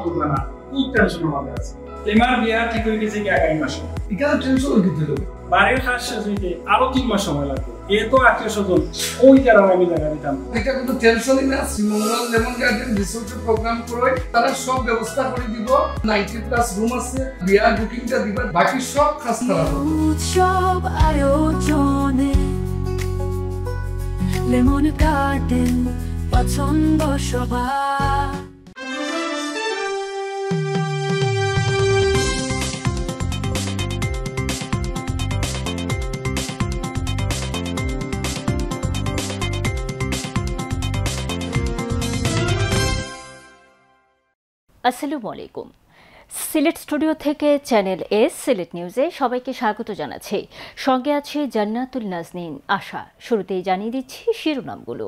তুলবে না খুব টেনশনের মধ্যে আছে তোমার বিয়া ঠিক হয়ে গেছে কি আগামী মাসে এখানে টেনশন কি হলো বাড়ির কাজ শেষ হইতে আরো 3 মাস সময় লাগবে এত আত্মীয় স্বজন ওই কারণে আমি জায়গা দিতাম এটা কিন্তু টেনশনই না শ্রীমঙ্গল লেমন গার্ডেন রিসোর্টে প্রোগ্রাম করে তারা সব ব্যবস্থা করে দিব 90+ রুম আছে বিয়া বুকিংটা দিবা বাকি সব কাজ করা হবে সব আয়োজনে লেমন গার্ডেন পছন্দ সবার আসসালামু আলাইকুম সিলেট স্টুডিও থেকে চ্যানেল এস সিলেট নিউজে সবাইকে স্বাগত জানাচ্ছি সঙ্গে আছে জান্নাতুল নাজনীন আশা শুরুতেই জানিয়ে দিচ্ছি শিরোনামগুলো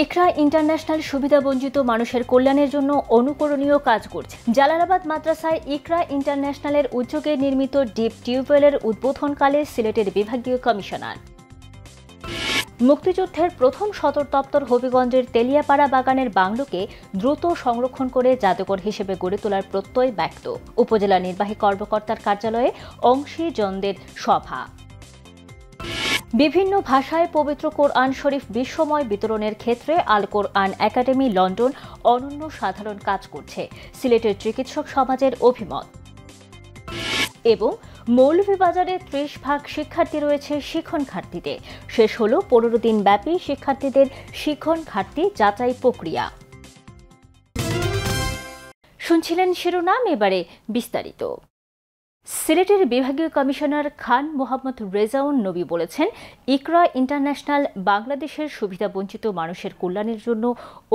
ইকরা ইন্টারন্যাশনাল সুবিধাবঞ্চিত মানুষের কল্যাণের জন্য অনুকরণীয় কাজ করছে জালালাবাদ মাদ্রাসায় ইকরা ইন্টারন্যাশনালের উদ্যোগে নির্মিত ডিপ টিউবওয়েলের উদ্বোধনকালে সিলেটের বিভাগীয় কমিশনার মুক্তিযুদ্ধের প্রথম সদর দপ্তর হবিগঞ্জের তেলিয়াপাড়া বাগানের বাংলোকে দ্রুত সংরক্ষণ করে জাদুঘর হিসেবে গড়ে তোলার প্রত্যয় ব্যক্ত উপজেলা নির্বাহী কর্মকর্তার কার্যালয়ে অংশীজনদের সভা বিভিন্ন ভাষায় পবিত্র কোরআন শরীফ বিশ্বময় বিতরণের ক্ষেত্রে আল কোরআন একাডেমি লন্ডন অনন্য সাধারণ কাজ করছে সিলেটের চিকিৎসক সমাজের অভিমত এবং মৌলভীবাজারে 30% শিক্ষার্থী রয়েছে শিক্ষণ ঘাটতিতে শেষ হল 15 দিন ব্যাপী শিক্ষার্থীদের শিক্ষণ ঘাটতি যাচাই প্রক্রিয়া শুনছিলেন শিরোনাম এবারে বিস্তারিত সিলেটের বিভাগীয় কমিশনার খান মোহাম্মদ রেজাউন নবী বলেছেন ইকরা ইন্টারন্যাশনাল বাংলাদেশের সুবিধাবঞ্চিত মানুষের কল্যাণের জন্য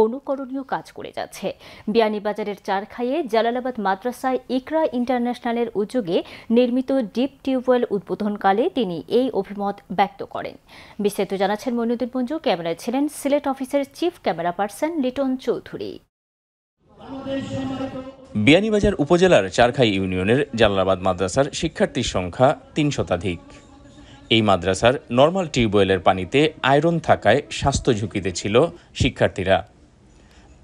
অনুকরণীয় কাজ করে যাচ্ছে বিয়ানীবাজারের চারখাইয়ে জালালাবাদ মাদ্রাসায় ইকরা ইন্টারন্যাশনালের উদ্যোগে নির্মিত ডিপ টিউবওয়েল উদ্বোধনকালে তিনি এই অভিমত ব্যক্ত করেন বিস্তারিত জানাচ্ছেন মইনুদ্দিন মঞ্জু ক্যামেরায় ছিলেন সিলেট অফিসের chief camera person Liton Chowdhury Beanibazar উপজেলার চারখাই ইউনিয়নের জালালাবাদ মাদ্রাসার শিক্ষার্থীর সংখ্যা ৩০০ শতাধিক এই মাদ্রাসার নর্মাল টিউবওয়েলের পানিতে আয়রন থাকায় স্বাস্থ্য ঝুঁকিতে ছিল শিক্ষার্থীরা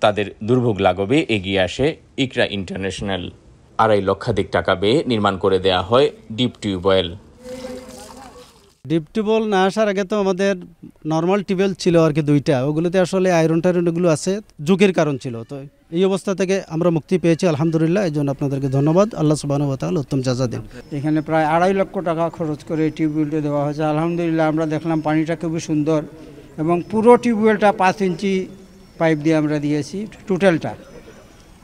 তাদের দুর্ভোগ লাঘবে এগিয়ে আসে ইকরা ইন্টারন্যাশনাল 2.5 লক্ষাধিক টাকা ব্যয়ে নির্মাণ করে দেয়া হয় ডিপ টিউবওয়েল ডিপ টিউবওয়েল না আসার আগে তো আমাদের নর্মাল টিউবওয়েল ছিল আর কি 2টা ওগুলোতে আসলে আয়রন টায়রনগুলো আছে ঝুঁকির কারণ ছিল তো এই অবস্থা থেকে আমরা মুক্তি পেয়েছি আলহামদুলিল্লাহ এই জন্য আপনাদেরকে ধন্যবাদ আল্লাহ সুবহানাহু ওয়া তাআলা উত্তম জাযা দিন এখানে প্রায় 2.5 লক্ষ টাকা খরচ করে টিউবওয়েলটা দেওয়া হয়েছে আলহামদুলিল্লাহ আমরা দেখলাম পানিটা খুবই সুন্দর এবং পুরো টিউবওয়েলটা 5 ইঞ্চি পাইপ দিয়ে আমরা দিয়েছি টোটালটা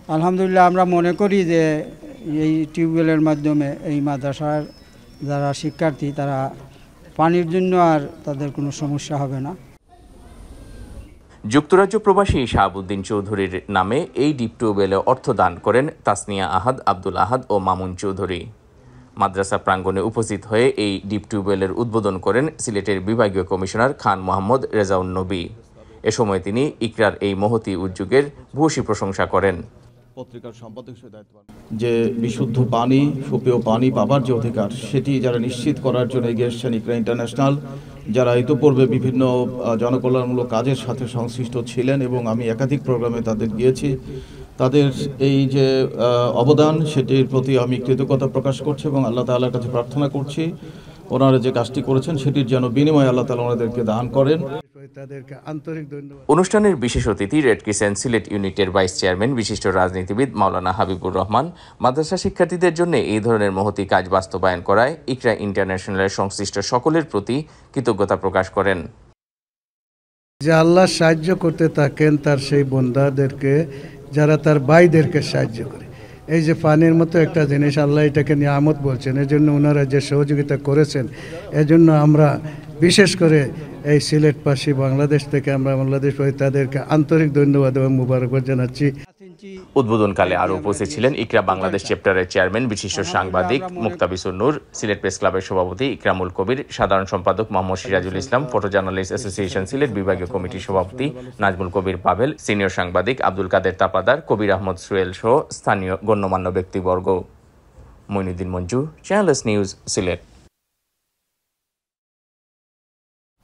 আলহামদুলিল্লাহ আমরা মনে করি যে এই টিউবওয়েলের মাধ্যমে এই মাদ্রাসার যারা শিক্ষার্থী তারা পানির জন্য আর তাদের কোনো সমস্যা হবে না যুক্তরাজ্য প্রবাসী শাহাবুদ্দিন চৌধুরীর নামে এই ডিপ টিউবওয়েলে অর্থ দান করেন তাসনিয়া আহাদ আব্দুল আহাদ ও মামুন চৌধুরী মাদ্রাসা প্রাঙ্গণে উপস্থিত হয়ে এই ডিপ টিউবওয়েলের উদ্বোধন করেন সিলেটের বিভাগীয় কমিশনার খান মোহাম্মদ রেজাউন নবী এ সময় তিনি ইকরার এই মহতী উদ্যোগের ভূয়সী প্রশংসা করেন পত্রিকার সম্পাদক হিসেবে দায়িত্ব যে বিশুদ্ধ পানি সুপেয় পানি পাবার যে অধিকার সেটি যারা নিশ্চিত করার জন্য এগিয়ে এসেছেন ইকরা ইন্টারন্যাশনাল যারা ইতিপূর্বে বিভিন্ন জনকল্যাণমূলক কাজের সাথে সংশ্লিষ্ট ছিলেন এবং আমি একাধিক প্রোগ্রামে তাদের গিয়েছি তাদের এই যে অবদান সেটির প্রতি আমি কৃতজ্ঞতা প্রকাশ করছি এবং আল্লাহ তাআলার কাছে প্রার্থনা করছি ওনারা যে কাজটি করেছেন সেটির যেন বিনিময়ে আল্লাহ তাআলা ওনাদেরকে দান করেন অনুষ্ঠানের বিশেষ অতিথি রেড ক্রিসেন্ট সিলেট ইউনিটের ভাইস চেয়ারম্যান বিশিষ্ট রাজনীতিবিদ মাওলানা হাবিবুর রহমান মাদ্রাসা শিক্ষার্থীদের জন্য এই ধরনের মহতী কাজ বাস্তবায়ন করায় ইকরা ইন্টারন্যাশনালের সংশ্লিষ্ট সকলের প্রতি কৃতজ্ঞতা প্রকাশ করেন যে আল্লাহ সাহায্য করতে থাকেন তার সেই বান্দাদেরকে যারা তার ভাইদেরকে সাহায্য করে এই যে পানির মতো একটা জিনিস আল্লাহ এটাকে নিয়ামত বলছেন এজন্য ওনারা যে সহযোগিতা করেছেন এজন্য আমরা বিশেষ করে এই সিলেটবাসী বাংলাদেশ থেকে আমরা বাংলাদেশ তাদেরকে আন্তরিক ধন্যবাদ এবং মুবারকবাদ জানাচ্ছি উদ্বোধনকালে আরও উপস্থিত ছিলেন ইকরা বাংলাদেশ চ্যাপ্টারের চেয়ারম্যান বিশিষ্ট সাংবাদিক মুক্তাবিসুর নূর সিলেট প্রেস ক্লাবের সভাপতি ইকরামুল কবির সাধারণ সম্পাদক Mohammad Sirajul Islam photo journalist association Sylhet বিভাগীয় কমিটির সভাপতি নাজমুল কবির পাভেল সিনিয়র সাংবাদিক আব্দুল কাদের তাপাদার কবির আহমদ সুয়েল সহ স্থানীয় গণ্যমান্য ব্যক্তিবর্গ Moinuddin Manju channel S news Sylhet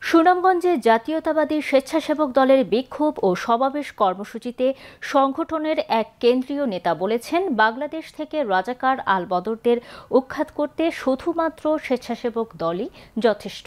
সুনামগঞ্জে জাতীয়তাবাদী স্বেচ্ছাসেবক দলের বিক্ষোভ ও সমাবেশ কর্মসূচিতে সংগঠনের এক কেন্দ্রীয় নেতা বলেছেন, বাংলাদেশ থেকে রাজাকার আল বদরদের উৎখাত করতে শুধুমাত্র স্বেচ্ছাসেবক দলই যথেষ্ট।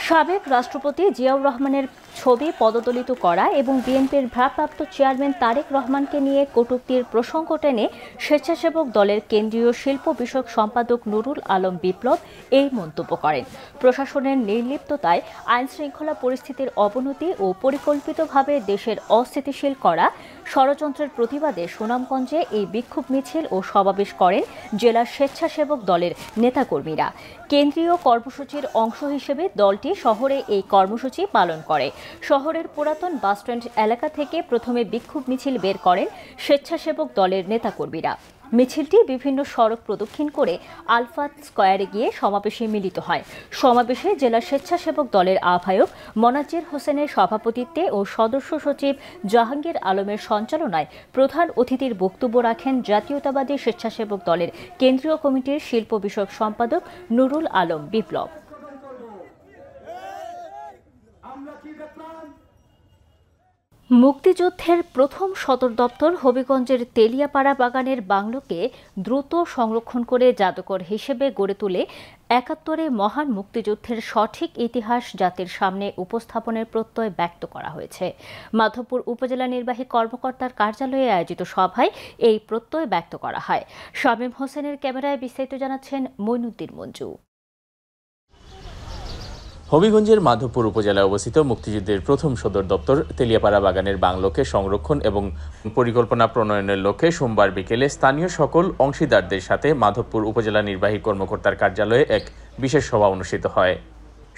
সাবেক রাষ্ট্রপতি জিয়াউর রহমানের ছবি পদদলিত করা এবং বিএনপির ভারপ্রাপ্ত চেয়ারম্যান তারেক রহমানকে নিয়ে কটূক্তির প্রসঙ্গ টেনে স্বেচ্ছাসেবক দলের কেন্দ্রীয় শিল্প বিষয়ক সম্পাদক নুরুল আলম বিপ্লব এই মন্তব্য করেন। প্রশাসনের নির্লিপ্ততায় আইনশৃঙ্খলা পরিস্থিতির অবনতি ও পরিকল্পিতভাবে দেশের অস্থিতিশীল করা ষড়যন্ত্রের প্রতিবাদে সুনামগঞ্জে এই বিক্ষোভ মিছিল ও সমাবেশ করেন জেলা স্বেচ্ছাসেবক দলের নেতাকর্মীরা। কেন্দ্রীয় কর্মসূচির অংশ হিসেবে দলটি শহরে এই কর্মসূচি পালন করে। শহরের পুরাতন বাসস্ট্যান্ড এলাকা থেকে প্রথমে বিক্ষোভ মিছিল বের করেন স্বেচ্ছাসেবক দলের নেতাকর্মীরা। মিছিলটি বিভিন্ন সড়ক প্রদক্ষিণ করে আলফাত স্কয়ারে গিয়ে সমাবেশে মিলিত হয়। সমাবেশে জেলা স্বেচ্ছাসেবক দলের আহ্বায়ক মোনাজ্জের হোসেনের সভাপতিত্বে ও সদস্য সচিব জাহাঙ্গীর আলমের সঞ্চালনায় প্রধান অতিথির বক্তব্য রাখেন জাতীয়তাবাদী স্বেচ্ছাসেবক দলের কেন্দ্রীয় কমিটির শিল্প বিষয়ক সম্পাদক নুরুল আলম বিপ্লব। মুক্তিযুদ্ধের প্রথম সদর দপ্তর হবিগঞ্জের তেলিয়াপাড়া বাগানের বাংলোকে দ্রুত সংরক্ষণ করে জাদুঘর হিসেবে গড়ে তুলে ৭১ মহান মুক্তিযুদ্ধের সঠিক ইতিহাস জাতির সামনে উপস্থাপনের প্রত্যয় ব্যক্ত করা হয়েছে। মাধবপুর উপজেলা নির্বাহী কর্মকর্তার কার্যালয়ে আয়োজিত সভায় এই প্রত্যয় ব্যক্ত করা হয়। শামীম হোসেনের ক্যামেরায় বিস্তারিত জানাচ্ছেন মইনুদ্দিন মঞ্জু। হবিগঞ্জের মাধবপুর উপজেলায় অবস্থিত মুক্তিযুদ্ধের প্রথম সদর দপ্তর তেলিয়াপাড়া বাগানের বাংলোকে সংরক্ষণ এবং পরিকল্পনা প্রণয়নের লক্ষ্যে সোমবার বিকেলে স্থানীয় সকল অংশীদারদের সাথে মাধবপুর উপজেলা নির্বাহী কর্মকর্তার কার্যালয়ে এক বিশেষ সভা অনুষ্ঠিত হয়।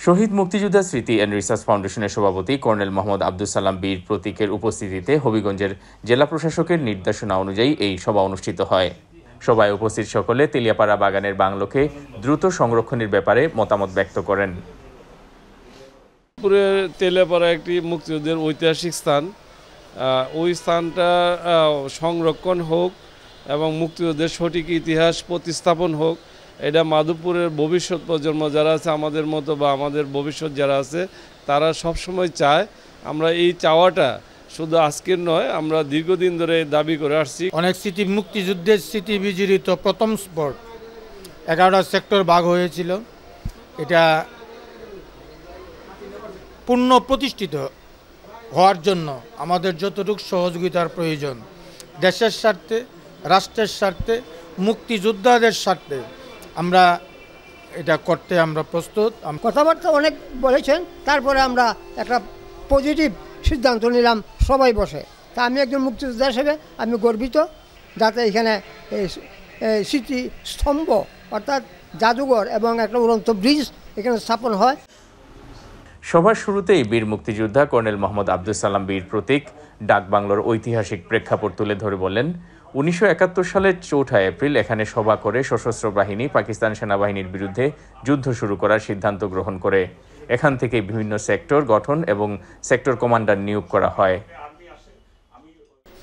শহীদ মুক্তিযোদ্ধা স্মৃতি অ্যান্ড রিসার্চ ফাউন্ডেশনের সভাপতি কর্নেল মোহাম্মদ আব্দুল সালাম বীর প্রতীকের উপস্থিতিতে হবিগঞ্জের জেলা প্রশাসকের নির্দেশনা অনুযায়ী এই সভা অনুষ্ঠিত হয়। সভায় উপস্থিত সকলে তেলিয়াপাড়া বাগানের বাংলোকে দ্রুত সংরক্ষণের ব্যাপারে মতামত ব্যক্ত করেন। তেলিয়াপাড়া একটি মুক্তিযুদ্ধের ঐতিহাসিক স্থান, ওই স্থানটা সংরক্ষণ হোক এবং মুক্তিযুদ্ধের সঠিক ইতিহাস প্রতিস্থাপন হোক, এটা মাধবপুরের ভবিষ্যৎ প্রজন্ম যারা আছে আমাদের মতো বা আমাদের ভবিষ্যৎ যারা আছে তারা সবসময় চায়। আমরা এই চাওয়াটা শুধু আজকের নয়, আমরা দীর্ঘদিন ধরে দাবি করে আসছি। অনেক স্মৃতি, মুক্তিযুদ্ধের স্মৃতি বিজড়িত প্রথম স্পট 11টা সেক্টর ভাগ হয়েছিল। এটা পূর্ণ প্রতিষ্ঠিত হওয়ার জন্য আমাদের যতটুকু সহযোগিতার প্রয়োজন, দেশের স্বার্থে, রাষ্ট্রের স্বার্থে, মুক্তিযোদ্ধাদের স্বার্থে আমরা এটা করতে আমরা প্রস্তুত। কথাবার্তা অনেক বলেছেন, তারপরে আমরা একটা পজিটিভ সিদ্ধান্ত নিলাম সবাই বসে। তা আমি একজন মুক্তিযোদ্ধা হিসেবে আমি গর্বিত যাতে এখানে স্মৃতি স্তম্ভ অর্থাৎ জাদুঘর এবং একটা উড়ন্ত ব্রিজ এখানে স্থাপন হয়। সভার শুরুতেই বীর মুক্তিযোদ্ধা কর্নেল মোহাম্মদ আব্দুল সালাম বীর প্রতীক ডাকবাংলোর ঐতিহাসিক প্রেক্ষাপট তুলে ধরে বলেন, 1971 সালের 4 এপ্রিল এখানে সভা করে সশস্ত্র বাহিনী পাকিস্তান সেনাবাহিনীর বিরুদ্ধে যুদ্ধ শুরু করার সিদ্ধান্ত গ্রহণ করে। এখান থেকে বিভিন্ন সেক্টর গঠন এবং সেক্টর কমান্ডার নিয়োগ করা হয়।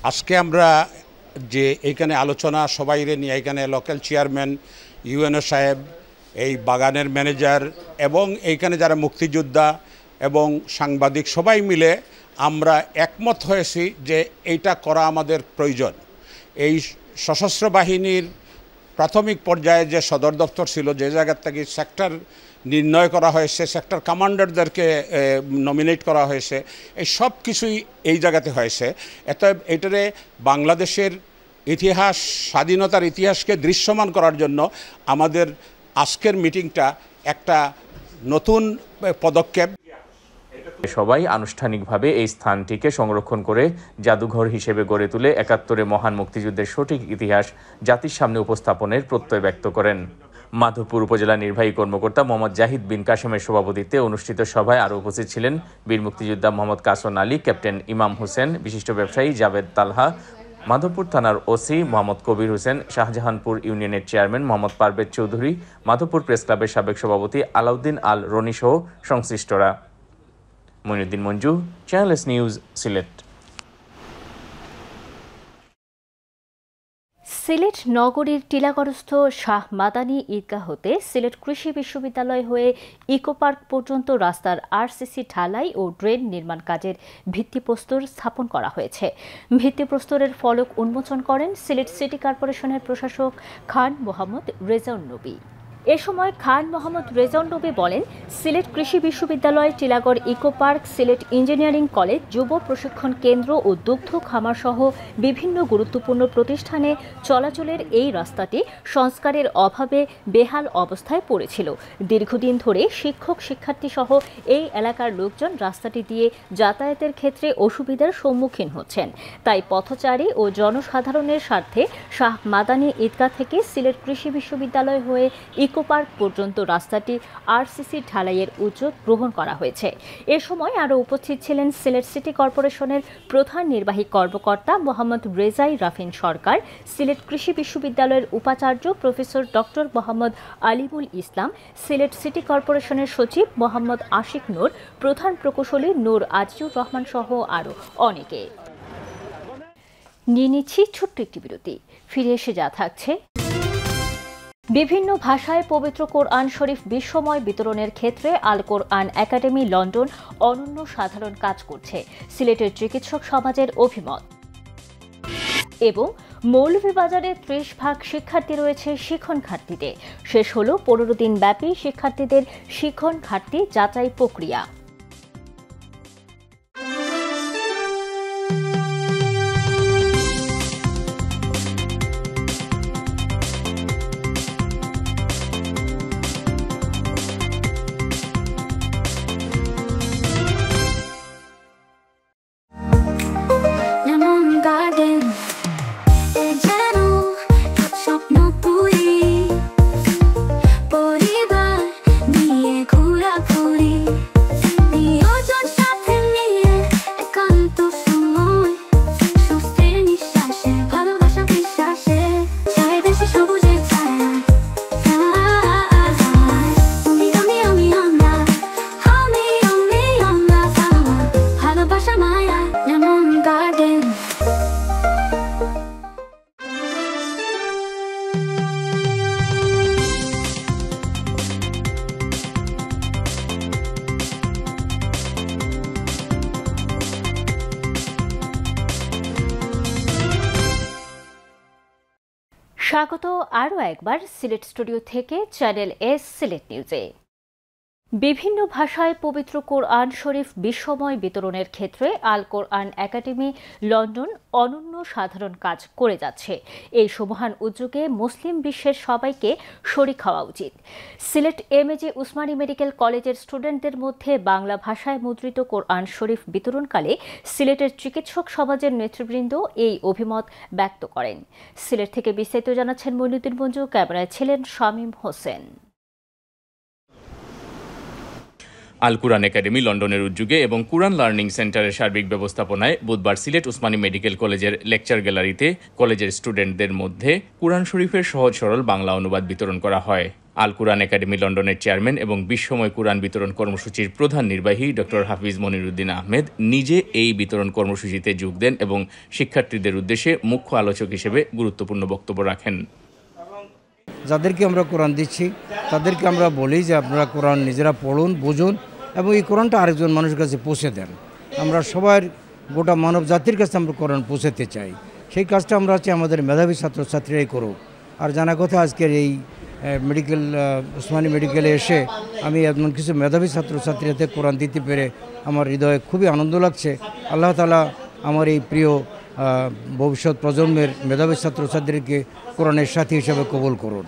আজকে আমরা যে এখানে আলোচনা সবাইরে নিয়ে এখানে লোকাল চেয়ারম্যান, ইউএনও সাহেব, এই বাগানের ম্যানেজার এবং এইখানে যারা মুক্তিযোদ্ধা এবং সাংবাদিক সবাই মিলে আমরা একমত হয়েছি যে এইটা করা আমাদের প্রয়োজন। এই সশস্ত্র বাহিনীর প্রাথমিক পর্যায়ে যে সদর দপ্তর ছিল, যে জায়গার থেকে সেক্টর নির্ণয় করা হয়েছে, সেক্টর কমান্ডারদেরকে নমিনেট করা হয়েছে, এই সব কিছুই এই জায়গাতে হয়েছে। এটারে বাংলাদেশের ইতিহাস, স্বাধীনতার ইতিহাসকে দৃশ্যমান করার জন্য আমাদের আজকের মিটিংটা একটা নতুন পদক্ষেপ। সবাই আনুষ্ঠানিকভাবে এই স্থানটিকে সংরক্ষণ করে জাদুঘর হিসেবে গড়ে তুলে ৭১ মহান মুক্তিযুদ্ধের সঠিক ইতিহাস জাতির সামনে উপস্থাপনের প্রত্যয় ব্যক্ত করেন। মাধবপুর উপজেলা নির্বাহী কর্মকর্তা মোহাম্মদ জাহিদ বিন কাশেমের সভাপতিত্বে অনুষ্ঠিত সভায় আরও উপস্থিত ছিলেন বীর মুক্তিযোদ্ধা মোহাম্মদ কাসন আলী, ক্যাপ্টেন ইমাম হোসেন, বিশিষ্ট ব্যবসায়ী জাভেদ তালহা, মাধবপুর থানার ওসি মোহাম্মদ কবির হোসেন, শাহজাহানপুর ইউনিয়নের চেয়ারম্যান মোহাম্মদ পারভেজ চৌধুরী, মাধবপুর প্রেস ক্লাবের সাবেক সভাপতি আলাউদ্দিন আল রনি সহ সংশ্লিষ্টরা। Moinuddin Manju, channel S news, Sylhet. Sylhet নগরীর টিলাগড়স্থ শাহ মাদানী ঈদগাহ হতে সিলেট কৃষি বিশ্ববিদ্যালয় হয়ে ইকো পার্ক পর্যন্ত রাস্তার আরসিসি ঢালাই ও ড্রেন নির্মাণ কাজের ভিত্তিপ্রস্তর স্থাপন করা হয়েছে। ভিত্তিপ্রস্তরের ফলক উন্মোচন করেন সিলেট সিটি কর্পোরেশনের প্রশাসক খান মোহাম্মদ রেজাউন নবী। এ সময় খান মোহাম্মদ রেজাউন নবী বলেন, সিলেট কৃষি বিশ্ববিদ্যালয়, Tilagarh eco park, Sylhet engineering college, যুব প্রশিক্ষণ কেন্দ্র ও দুগ্ধ খামার সহ বিভিন্ন গুরুত্বপূর্ণ প্রতিষ্ঠানে চলাচলের এই রাস্তাটি সংস্কারের অভাবে বেহাল অবস্থায় পড়েছিল। দীর্ঘদিন ধরে শিক্ষক শিক্ষার্থী সহ এই এলাকার লোকজন রাস্তাটি দিয়ে যাতায়াতের ক্ষেত্রে অসুবিধার সম্মুখীন হচ্ছেন। তাই পথচারী ও জনসাধারণের স্বার্থে শাহ মাদানী ঈদগাহ থেকে সিলেট কৃষি বিশ্ববিদ্যালয় হয়ে ইকো পার্ক পর্যন্ত রাস্তাটি আরসিসি ঢালাইয়ের উদ্যোগ গ্রহণ করা হয়েছে। এ সময় আরও উপস্থিত ছিলেন সিলেট সিটি কর্পোরেশনের প্রধান নির্বাহী কর্মকর্তা মোহাম্মদ রেজাই রাফিন সরকার, সিলেট কৃষি বিশ্ববিদ্যালয়ের উপাচার্য প্রফেসর ডক্টর মোহাম্মদ আলিমুল ইসলাম, সিলেট সিটি কর্পোরেশনের সচিব মোহাম্মদ আশিক নূর, প্রধান প্রকৌশলী নূর আজিজুর রহমান সহ আরও অনেকে। নিয়ে নিচ্ছি ছোট্ট একটি বিরতি, ফিরে এসে যা থাকছে। বিভিন্ন ভাষায় পবিত্র কোরআন শরীফ বিশ্বময় বিতরণের ক্ষেত্রে আল কোরআন একাডেমি লন্ডন অনন্য সাধারণ কাজ করছে, সিলেটের চিকিৎসক সমাজের অভিমত। এবং মৌলভীবাজারে 30% শিক্ষার্থী রয়েছে শিক্ষণ ঘাটতিতে। শেষ হল 15 দিন ব্যাপী শিক্ষার্থীদের শিক্ষণ ঘাটতি যাচাই প্রক্রিয়া। স্বাগত আরও একবার সিলেট স্টুডিও থেকে চ্যানেল এস সিলেট নিউজে। বিভিন্ন ভাষায় পবিত্র কোরআন শরীফ বিশ্বময় বিতরণের ক্ষেত্রে আল কোরআন একাডেমি লন্ডন অনন্য সাধারণ কাজ করে যাচ্ছে। এই সুমহান উদ্যোগে মুসলিম বিশ্বের সবাইকে শরিক হওয়া উচিত। সিলেট এমএজি উসমানী মেডিকেল কলেজের স্টুডেন্টদের মধ্যে বাংলা ভাষায় মুদ্রিত কোরআন শরীফ বিতরণকালে সিলেটের চিকিৎসক সমাজের নেতৃবৃন্দ এই অভিমত ব্যক্ত করেন। সিলেট থেকে বিস্তারিত জানাচ্ছেন মইনুদ্দিন মঞ্জু, ক্যামেরায় ছিলেন শামীম হোসেন। আল কুরআন একাডেমি লন্ডনের উদ্যোগে এবং কুরআন লার্নিং সেন্টারের সার্বিক ব্যবস্থাপনায় বুধবার সিলেট উসমানী মেডিকেল কলেজের লেকচার গ্যালারিতে কলেজের স্টুডেন্টদের মধ্যে কুরআন শরীফের সহজ সরল বাংলা অনুবাদ বিতরণ করা হয়। আল কুরআন একাডেমি লন্ডনের চেয়ারম্যান এবং বিশ্বময় কুরআন বিতরণ কর্মসূচির প্রধান নির্বাহী ডক্টর হাফিজ মনিরুদ্দিন আহমেদ নিজে এই বিতরণ কর্মসূচিতে যোগ দেন এবং শিক্ষার্থীদের উদ্দেশ্যে মুখ্য আলোচক হিসেবে গুরুত্বপূর্ণ বক্তব্য রাখেন। যাদেরকে আমরা কোরআন দিচ্ছি তাদেরকে আমরা বলি যে আপনারা কোরআন নিজেরা পড়ুন, বুঝুন এবং এই কোরআনটা আরেকজন মানুষের কাছে পৌঁছে দেন। আমরা সবার গোটা মানব জাতির কাছে আমরা কোরআন পৌঁছাতে চাই। সেই কাজটা আমরা হচ্ছে আমাদের মেধাবী ছাত্রছাত্রীরাই করুক। আর জানা কথা, আজকের এই উসমানী মেডিকেলে এসে আমি এমন কিছু মেধাবী ছাত্রছাত্রীদের কোরআন দিতে পেরে আমার হৃদয়ে খুবই আনন্দ লাগছে। আল্লাহ তাআলা আমার এই প্রিয় ভবিষ্যৎ প্রজন্মের মেধাবী ছাত্রছাত্রীকে কোরআনের সাথী হিসেবে কবুল করুন।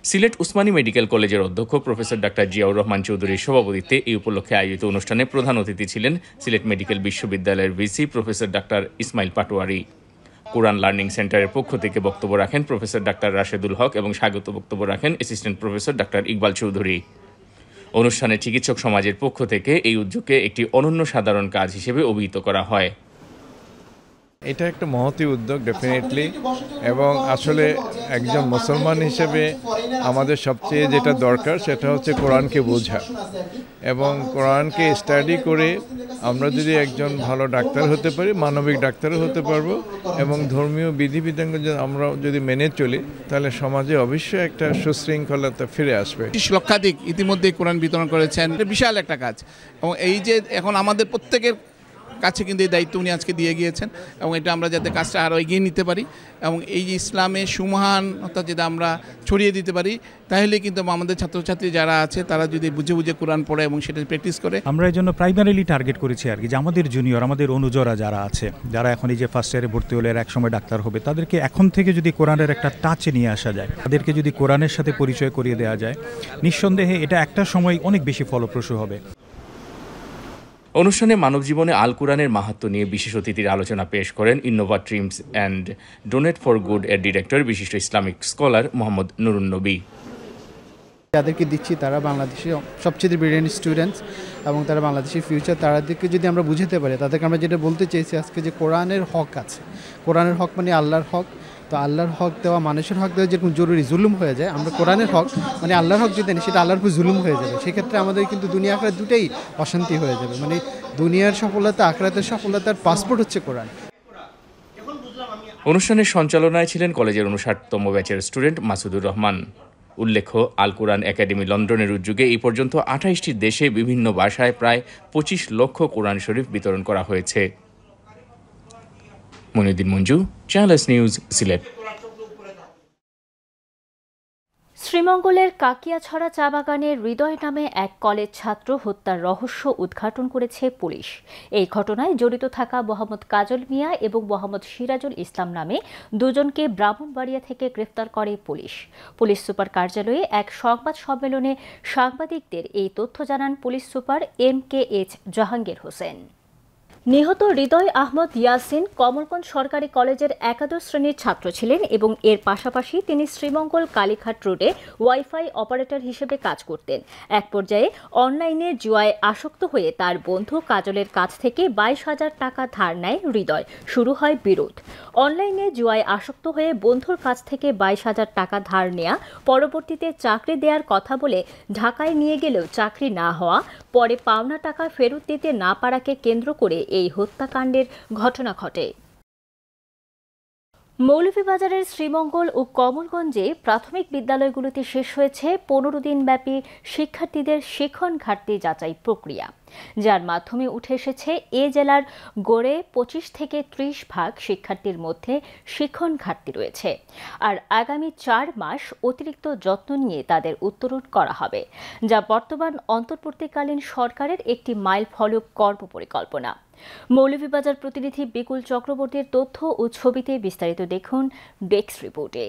সিলেট উসমানী মেডিকেল কলেজের অধ্যক্ষ প্রফেসর ডাক্তার জিয়াউর রহমান চৌধুরীর সভাপতিত্বে এই উপলক্ষে আয়োজিত অনুষ্ঠানে প্রধান অতিথি ছিলেন সিলেট মেডিকেল বিশ্ববিদ্যালয়ের VC professor doctor Ismail Patwari. Quran learning সেন্টারের পক্ষ থেকে বক্তব্য রাখেন প্রফেসর ডাক্তার রাশেদুল হক এবং স্বাগত বক্তব্য রাখেন assistant professor doctor Iqbal Chowdhury. অনুষ্ঠানে চিকিৎসক সমাজের পক্ষ থেকে এই উদ্যোগকে একটি অনন্য সাধারণ কাজ হিসেবে অভিহিত করা হয়। এটা একটা মহতী উদ্যোগ ডেফিনেটলি, এবং আসলে একজন মুসলমান হিসেবে আমাদের সবচেয়ে যেটা দরকার সেটা হচ্ছে কোরআনকে বোঝা, এবং কোরআনকে স্টাডি করে আমরা যদি একজন ভালো ডাক্তার হতে পারি, মানবিক ডাক্তারও হতে পারবো, এবং ধর্মীয় বিধিবিধান আমরা যদি মেনে চলি তাহলে সমাজে অবশ্যই একটা সুশৃঙ্খলতা ফিরে আসবে। 30 লক্ষাধিক ইতিমধ্যে কোরআন বিতরণ করেছেন, বিশাল একটা কাজ, এবং এই যে এখন আমাদের প্রত্যেকের কাছে কিন্তু এই দায়িত্ব উনি আজকে দিয়ে গিয়েছেন, এবং এটা আমরা যাতে কাজটা আরও এগিয়ে নিতে পারি এবং এই যে ইসলামের সুমহানতা যদি আমরা ছড়িয়ে দিতে পারি, তাহলে কিন্তু আমাদের ছাত্রছাত্রী যারা আছে তারা যদি বুঝে বুঝে কোরআন পড়ে এবং সেটা প্র্যাকটিস করে। আমরা এই জন্য প্রাইমারিলি টার্গেট করেছি আর কি, যে আমাদের জুনিয়র, আমাদের অনুজরা যারা আছে, যারা এখন এই যে ফার্স্ট ইয়ারে ভর্তি হলে এক সময় ডাক্তার হবে, তাদেরকে এখন থেকে যদি কোরআনের একটা টাচে নিয়ে আসা যায়, তাদেরকে যদি কোরআনের সাথে পরিচয় করিয়ে দেওয়া যায়, নিঃসন্দেহে এটা একটা সময় অনেক বেশি ফলপ্রসূ হবে। অনুষ্ঠানে মানব জীবনে আল কোরআনের মাহাত্ম্য নিয়ে বিশেষ অতিথির আলোচনা পেশ করেন Innova dreams and donate for good এর ডিরেক্টর বিশিষ্ট ইসলামিক স্কলার মোহাম্মদ নুরুন নবী। যাদেরকে দিচ্ছি তারা বাংলাদেশের সবচেয়ে ব্রিলিয়েন্ট স্টুডেন্টস এবং তারা বাংলাদেশের ফিউচার, তাদেরকে যদি আমরা বুঝাতে পারি, তাদেরকে আমরা যেটা বলতে চেয়েছি আজকে, যে কোরআনের হক আছে, কোরআনের হক মানে আল্লাহর হক, তো আল্লাহর হক দেওয়া, মানুষের হক দেওয়া যেরকম জরুরি, জুলুম হয়ে যায়, আমরা কোরআনের হক মানে আল্লাহর হক যদি নেই সেটা আল্লাহর উপর জুলুম হয়ে যাবে, সেক্ষেত্রে আমাদের কিন্তু দুনিয়া আখরাত দুটাই অশান্তি হয়ে যাবে। মানে দুনিয়ার সফলতা, আখরাতের সফলতার পাসপোর্ট হচ্ছে কোরআন। অনুষ্ঠানের সঞ্চালনায় ছিলেন কলেজের 59তম ব্যাচের স্টুডেন্ট মাসুদুর রহমান। উল্লেখ্য, আল কোরআন একাডেমি লন্ডনের উদ্যোগে এই পর্যন্ত 28টি দেশে বিভিন্ন ভাষায় প্রায় 25 লক্ষ কোরআন শরীফ বিতরণ করা হয়েছে। Moinuddin Manju, channel news, Sylhet. শ্রীমঙ্গলের কাকিয়াছড়া চা বাগানে হৃদয় নামে এক কলেজ ছাত্র হত্যার রহস্য উদ্ঘাটন করেছে পুলিশ। এই ঘটনায় জড়িত থাকা মোহাম্মদ কাজল মিয়া এবং মোহাম্মদ সিরাজুল ইসলাম নামে দুজনকে ব্রাহ্মণবাড়িয়া থেকে গ্রেফতার করে পুলিশ। পুলিশ সুপার কার্যালয়ে এক সংবাদ সম্মেলনে সাংবাদিকদের এই তথ্য জানান police super MKH Jahangir Hossain. নিহত হৃদয় আহমদ ইয়াসিন কমলগঞ্জ সরকারি কলেজের একাদশ শ্রেণীর ছাত্র ছিলেন এবং এর পাশাপাশি তিনি শ্রীমঙ্গল কালীঘাট রোডে ওয়াইফাই অপারেটর হিসেবে কাজ করতেন। এক পর্যায়ে অনলাইনে জুয়ায় আসক্ত হয়ে তার বন্ধু কাজলের কাছ থেকে 22,000 টাকা ধার নেয় হৃদয়। শুরু হয় বিরোধ। অনলাইনে জুয়ায় আসক্ত হয়ে বন্ধুর কাছ থেকে 22,000 টাকা ধার নেয়া, পরবর্তীতে চাকরি দেওয়ার কথা বলে ঢাকায় নিয়ে গেলেও চাকরি না হওয়া, পরে পাওনা টাকা ফেরত দিতে না পারাকে কেন্দ্র করে এই হত্যাকাণ্ডের ঘটনা ঘটে। মৌলভীবাজারের শ্রীমঙ্গল ও কমলগঞ্জে প্রাথমিক বিদ্যালয়গুলোতে শেষ হয়েছে 15 দিনব্যাপী শিক্ষার্থীদের শিক্ষণ ঘাটতি যাচাই প্রক্রিয়া, যার মাধ্যমে উঠে এসেছে এ জেলার গড়ে 25 থেকে 30% শিক্ষার্থীর মধ্যে শিক্ষণ ঘাটতি রয়েছে। আর আগামী 4 মাস অতিরিক্ত যত্ন নিয়ে তাদের উত্তরণ করা হবে, যা বর্তমান অন্তর্বর্তীকালীন সরকারের একটি মাইল ফলক কর্মপরিকল্পনা। মৌলভীবাজার প্রতিনিধি বিকুল চক্রবর্তীর তথ্য ও ছবিতে বিস্তারিত দেখুন ডেস্ক রিপোর্টে।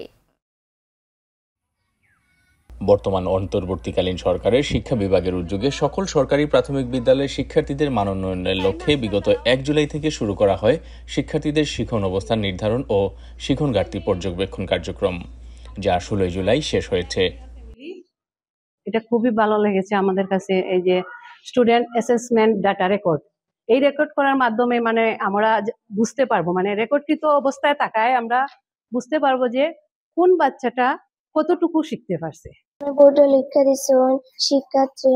বর্তমান অন্তর্বর্তীকালীন সরকারের শিক্ষা বিভাগের উদ্যোগে সকল সরকারি প্রাথমিক বিদ্যালয়ের শিক্ষার্থীদের মানোন্নয়নের লক্ষ্যে বিগত 1 জুলাই থেকে শুরু করা হয় শিক্ষার্থীদের শিক্ষণ অবস্থান নির্ধারণ ও শিক্ষণ ঘাটতি পর্যবেক্ষণ কার্যক্রম, যা 16 জুলাই শেষ হয়েছে। এটা খুবই ভালো লেগেছে আমাদের কাছে, এই যে স্টুডেন্ট অ্যাসেসমেন্ট ডাটা রেকর্ড, এই রেকর্ড করার মাধ্যমে মানে আমরা বুঝতে পারবো, মানে রেকর্ডকৃত অবস্থায় তাকায় আমরা বুঝতে পারবো যে কোন বাচ্চাটা কতটুকু শিখতে পারছে। বোর্ডে লিখে দিছেন শিক্ষার্থী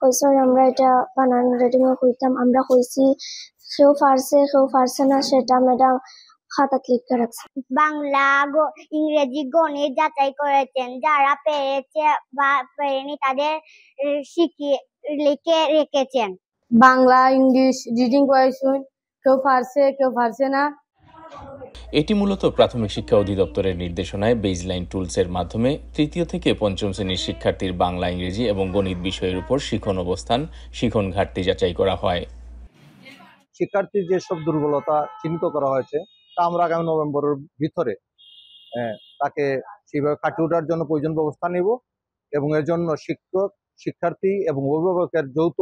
হইছেন, আমরা এটা বানানো রেডি করতাম, আমরা হইছি কেউ পারছে না সেটা ম্যাডাম খাতাত লিখে রাখছে। বাংলা, ইংরেজি, গণিত যাচাই করেছেন, যারা পেরেছে বা পেরেনি তাদের শিখিয়ে লিখে রেখেছেন। বাংলা, ইংলিশ রিডিং করেছেন, কেউ পারছে না। এটি মূলত প্রাথমিক শিক্ষা অধিদপ্তরের নির্দেশনায় বেজলাইন টুলসের মাধ্যমে 3য় থেকে 5ম শ্রেণীর শিক্ষার্থীর বাংলা, ইংরেজি এবং গণিত বিষয়ের উপর শিক্ষণ অবস্থান, শিক্ষণ ঘাটতি যাচাই করা হয়। শিক্ষার্থীর যেসব দুর্বলতা চিহ্নিত করা হয়েছে তা আমরা আগামী নভেম্বরের ভিতরে তাকে সেভাবে কাটিয়ে ওঠার জন্য প্রয়োজন ব্যবস্থা নেব এবং এর জন্য শিক্ষক, শিক্ষার্থী এবং অভিভাবকের যৌথ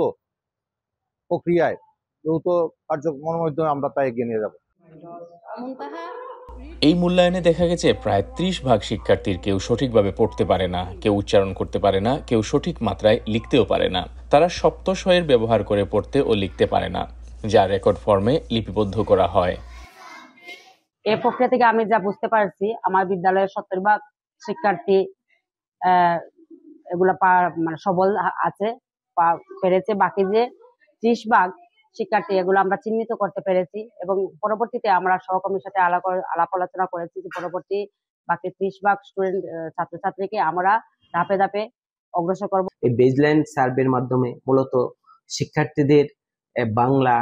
প্রক্রিয়ায়, যৌথ কার্যক্রমের মাধ্যমে আমরা তা এগিয়ে নিয়ে যাব। এই মূল্যায়নে দেখা গেছে প্রায় 30% শিক্ষার্থীর কেউ সঠিকভাবে পড়তে পারে না, কেউ উচ্চারণ করতে পারে না, কেউ সঠিক মাত্রায় লিখতেও পারে না। তারা সপ্তস্বয়ের ব্যবহার করে পড়তে ও লিখতে পারে না, যা রেকর্ড ফর্মে লিপিবদ্ধ করা হয়। এই প্রক্রিয়া থেকে আমি যা বুঝতে পারছি, আমার বিদ্যালয়ের 70% শিক্ষার্থী এগুলা মানে সবল আছে, পেরেছে। বাকি যে 30% শিক্ষার্থী এগুলো আমরা চিহ্নিত করতে পেরেছি এবং পরবর্তীতে আমরা সহকর্মীর সাথে আলাপ আলোচনা করেছি যে পরবর্তী বাকি 30% স্টুডেন্ট ছাত্রছাত্রীকে আমরা ধাপে ধাপে অগ্রসর করব। এই বেজলাইন সার্ভের মাধ্যমে মূলত শিক্ষার্থীদের বাংলা,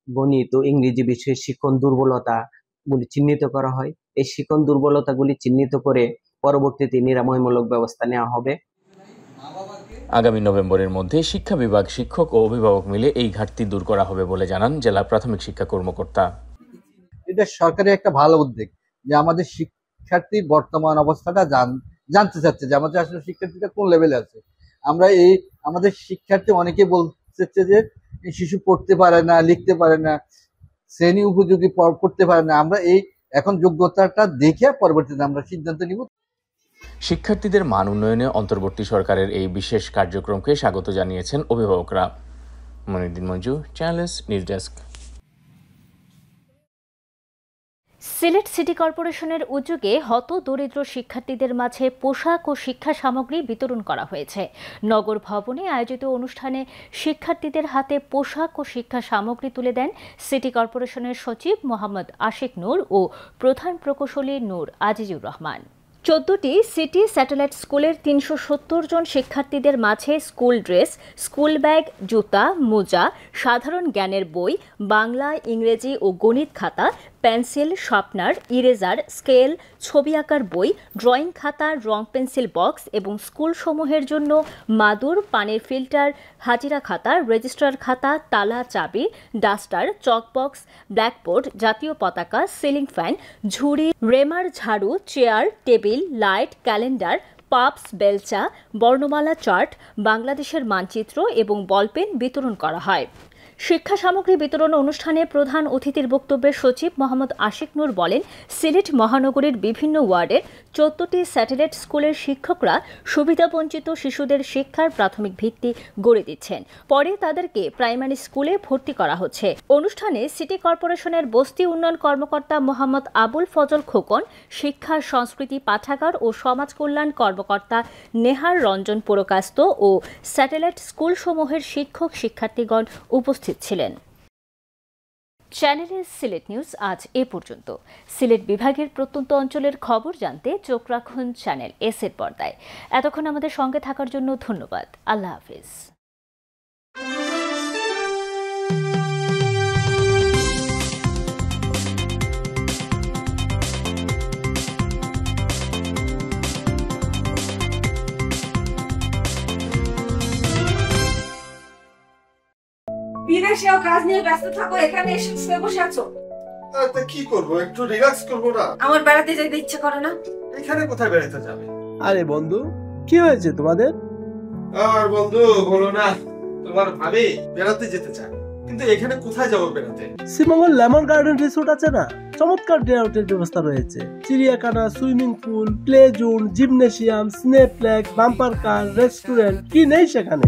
গণিত ও ইংরেজি বিষয়ে শিক্ষণ দুর্বলতাগুলি চিহ্নিত করা হয়। এই শিক্ষণ দুর্বলতাগুলি চিহ্নিত করে পরবর্তীতে নিরাময়মূলক ব্যবস্থা নেওয়া হবে। আগামী নভেম্বরের মধ্যে শিক্ষা বিভাগ, শিক্ষক ও অভিভাবক মিলে এই ঘাটতি দূর করা হবে বলে জানান জেলা প্রাথমিক শিক্ষা কর্মকর্তা। এটা সরকারের একটা ভালো উদ্যোগ যে আমাদের শিক্ষার্থীর বর্তমান অবস্থাটা জানতে চাচ্ছে যে আমাদের আসলে শিক্ষার্থীটা কোন লেভেলে আছে। আমরা আমাদের শিক্ষার্থী অনেকে বলছে যে শিশু পড়তে পারে না, লিখতে পারে না, শ্রেণী উপযোগী করতে পারে না। আমরা এখন যোগ্যতাটা দেখে পরবর্তীতে আমরা সিদ্ধান্ত নিব। শিক্ষার্থীদের মান উন্নয়নে অন্তর্বর্তী সরকারের এই বিশেষ কার্যক্রমকে স্বাগত জানিয়েছেন অভিভাবকরা। Moniruddin Manju, channels news desk. Sylhet city কর্পোরেশনের উদ্যোগে হতদরিদ্র শিক্ষার্থীদের মাঝে পোশাক ও শিক্ষা সামগ্রী বিতরণ করা হয়েছে। নগর ভবনে আয়োজিত অনুষ্ঠানে শিক্ষার্থীদের হাতে পোশাক ও শিক্ষা সামগ্রী তুলে দেন সিটি কর্পোরেশনের সচিব মোহাম্মদ আশিক নূর ও প্রধান প্রকৌশলী নূর আজিজুর রহমান। 14টি সিটি স্যাটেলাইট স্কুলের 370 জন শিক্ষার্থীদের মাঝে স্কুল ড্রেস, স্কুল ব্যাগ, জুতা, মোজা, সাধারণ জ্ঞানের বই, বাংলা, ইংরেজি ও গণিত খাতা, পেন্সিল, শার্পনার, ইরেজার, স্কেল, ছবি আঁকার বই, ড্রয়িং খাতা, রং পেন্সিল বক্স এবং স্কুলসমূহের জন্য মাদুর, পানির ফিল্টার, হাজিরা খাতা, রেজিস্ট্রার খাতা, তালা, চাবি, ডাস্টার, চকবক্স, ব্ল্যাকবোর্ড, জাতীয় পতাকা, সিলিং ফ্যান, ঝুড়ি, রেমার, ঝাড়ু, চেয়ার, টেবিল, লাইট, ক্যালেন্ডার, পাপস, বেলচা, বর্ণমালা চার্ট, বাংলাদেশের মানচিত্র এবং বলপেন বিতরণ করা হয়। শিক্ষা সামগ্রী বিতরণ অনুষ্ঠানে প্রধান অতিথির বক্তব্যে সচিব মোহাম্মদ আশিক নূর বলেন, সিলেট মহানগরীর বিভিন্ন ওয়ার্ডের 14টি স্যাটেলাইট স্কুলের শিক্ষকরা সুবিধাবঞ্চিত শিশুদের শিক্ষার প্রাথমিক ভিত্তি গড়ে দিচ্ছেন। পরে তাদেরকে প্রাইমারি স্কুলে ভর্তি করা হচ্ছে। অনুষ্ঠানে সিটি কর্পোরেশনের বস্তি উন্নয়ন কর্মকর্তা মোহাম্মদ আবুল ফজল খোকন, শিক্ষা সংস্কৃতি পাঠাগার ও সমাজ কল্যাণ কর্মকর্তা নেহার রঞ্জন পুরকাস্ত ও স্যাটেলাইট স্কুলসমূহের শিক্ষক শিক্ষার্থীগণ উপস্থিত ছিলেন। চ্যানেলের সিলেট নিউজ আজ এ পর্যন্ত। সিলেট বিভাগের প্রত্যন্ত অঞ্চলের খবর জানতে চোখ রাখুন চ্যানেল এস এর পর্দায়। এতক্ষণ আমাদের সঙ্গে থাকার জন্য ধন্যবাদ। আল্লাহ হাফিজ। বিদেশেও কাজ নিয়ে ব্যস্ত থাকো, এখানে এসে শুয়ে বসে আছো। তা কি করবো, একটু রিল্যাক্স করবো না? আমার বেড়াতে যেতে ইচ্ছে করে না। এখানে কোথায় বেড়াতে যাবে? আরে বন্ধু, কি হয়েছে তোমাদের? আর বন্ধু বলো না, তোমার ভাবি বেড়াতে যেতে চায়, কিন্তু এখানে কোথায় যাবো বেড়াতে? শ্রীমঙ্গল লেমন গার্ডেন রিসোর্ট আছে না, চমৎকার ডে আউটের ব্যবস্থা রয়েছে। চিড়িয়াখানা, swimming pool, play zone, gymnasium, snake lake, bumper কার, রেস্টুরেন্ট, কি নেই সেখানে?